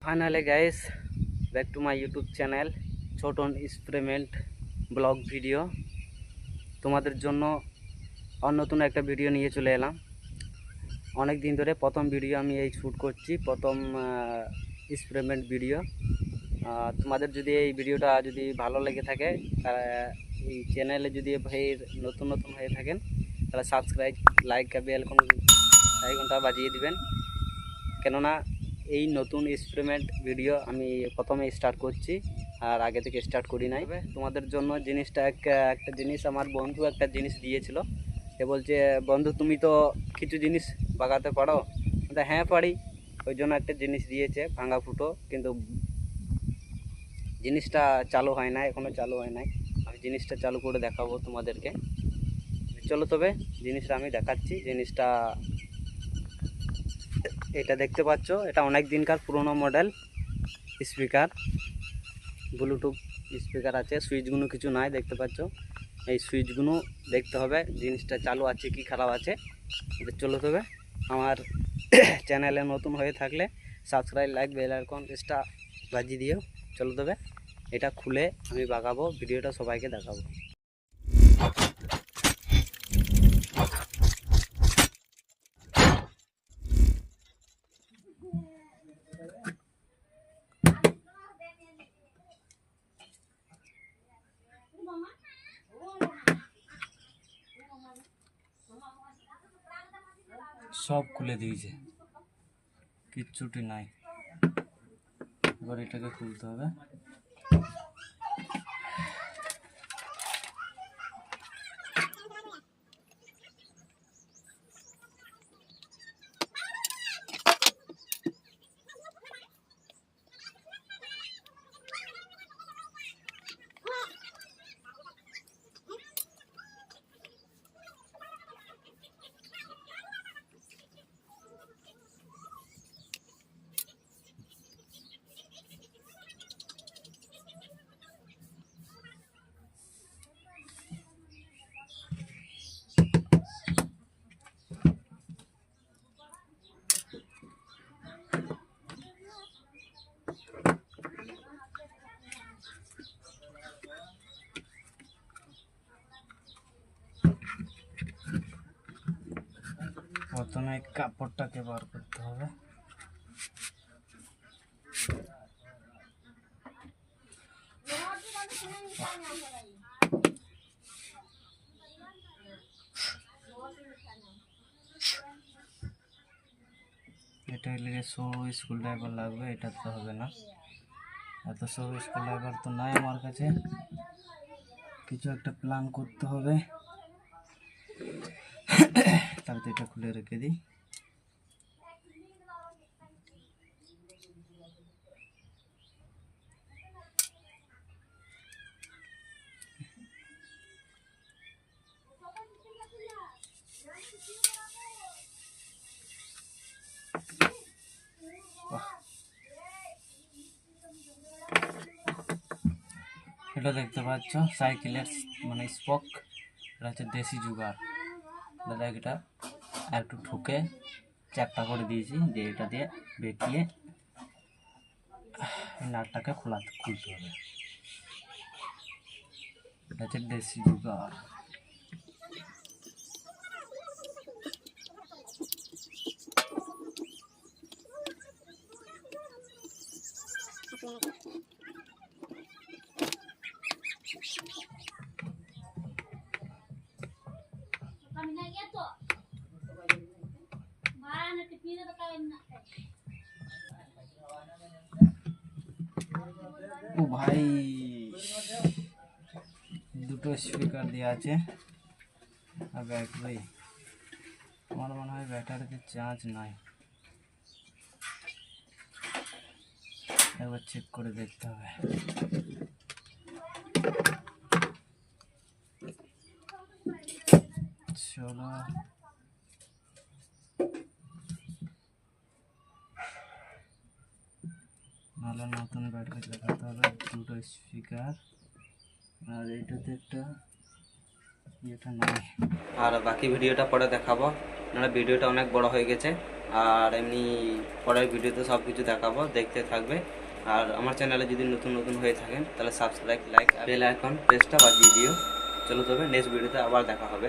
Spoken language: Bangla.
Finally guys, back to my YouTube channel Chhoton experiment blog video. তোমাদের জন্য নতুন একটা ভিডিও নিয়ে চলে এলাম। অনেক দিন ধরে প্রথম ভিডিও আমি এই শ্যুট করছি, প্রথম এক্সপেরিমেন্ট ভিডিও। তোমাদের যদি এই ভিডিওটা যদি ভালো লেগে থাকে, এই চ্যানেলে যদি নতুন হয়ে থাকেন তাহলে সাবস্ক্রাইব, লাইক, আইকনটা বাজিয়ে দিবেন। কেননা এই নতুন এক্সপেরিমেন্ট ভিডিও আমি প্রথমে স্টার্ট করছি, আর আগে থেকে স্টার্ট করি নাই। তোমাদের জন্য জিনিসটা একটা জিনিস আমার বন্ধু একটা জিনিস দিয়েছিল। সে বলছে, বন্ধু তুমি তো কিছু জিনিস বাগাতে পারো। হ্যাঁ পারি। ওই জন্য একটা জিনিস দিয়েছে, ভাঙা ফুটো, কিন্তু জিনিসটা চালু হয় না, এখনও চালু হয় নাই। আমি জিনিসটা চালু করে দেখাবো তোমাদেরকে। চলো তবে জিনিসটা আমি দেখাচ্ছি। জিনিসটা এটা দেখতে পাচ্ছ, এটা অনেক দিনকার পুরনো মডেল স্পিকার, ব্লুটুথ স্পিকার আছে। সুইচগুলো কিছু নাই, দেখতে পাচ্ছ। এই সুইচগুলো দেখতে হবে জিনিসটা চালু আছে কি খারাপ আছে। চলো তবে আমার চ্যানেলে নতুন হয়ে থাকলে সাবস্ক্রাইব, লাইক, বেল আইকনটা বাজিয়ে দিও। চলো তবে এটা খুলে আমি বাগাবো, ভিডিওটা সবাইকে দেখাবো। সব খুলে দিয়েছে, কিচ্ছুটি নাই। এবার এটাকে খুলতে হবে। প্রথমে কাপড়টাকে বার করতে হবে। এটা লিখে সরু স্কুল ড্রাইভার লাগবে, এটা তো হবে না। এত সরু স্কুল ড্রাইভার তো নাই আমার কাছে। কিছু একটা প্ল্যান করতে হবে। তারপরে এটা খুলে রেখে দিই। এটা দেখতে পাচ্ছ সাইকেলের মানে স্পক, এটা হচ্ছে দেশি জুগার। দাদা এটা একটু ঠুকে চ্যাপটা করে দিয়েছি, যে এটা দিয়ে বেঁকিয়ে নাটটাকে খুলতে হবে। এটা হচ্ছে দেশি জুগার। ও ভাই, দুটো স্পিকার দেওয়া আছে আর ব্যাটারি। আমার মনে হয় ব্যাটারিতে চার্জ নাই, একবার চেক করে দেখতে হবে। চলো নাহলে নতুন ব্যাটারি লাগাতে হবে। দুটো স্পিকার আর এটাতে একটা এটা নাই। আর বাকি ভিডিওটা পরে দেখাবো, নাহলে ভিডিওটা অনেক বড় হয়ে গেছে। আর এমনি পরের ভিডিওতে সব কিছু দেখাবো, দেখতে থাকবে। আর আমার চ্যানেলে যদি নতুন নতুন হয়ে থাকেন তাহলে সাবস্ক্রাইব, লাইক, বেল আইকন প্রেসটা বাজিয়ে দিও। চলো তবে নেক্সট ভিডিওতে আবার দেখা হবে।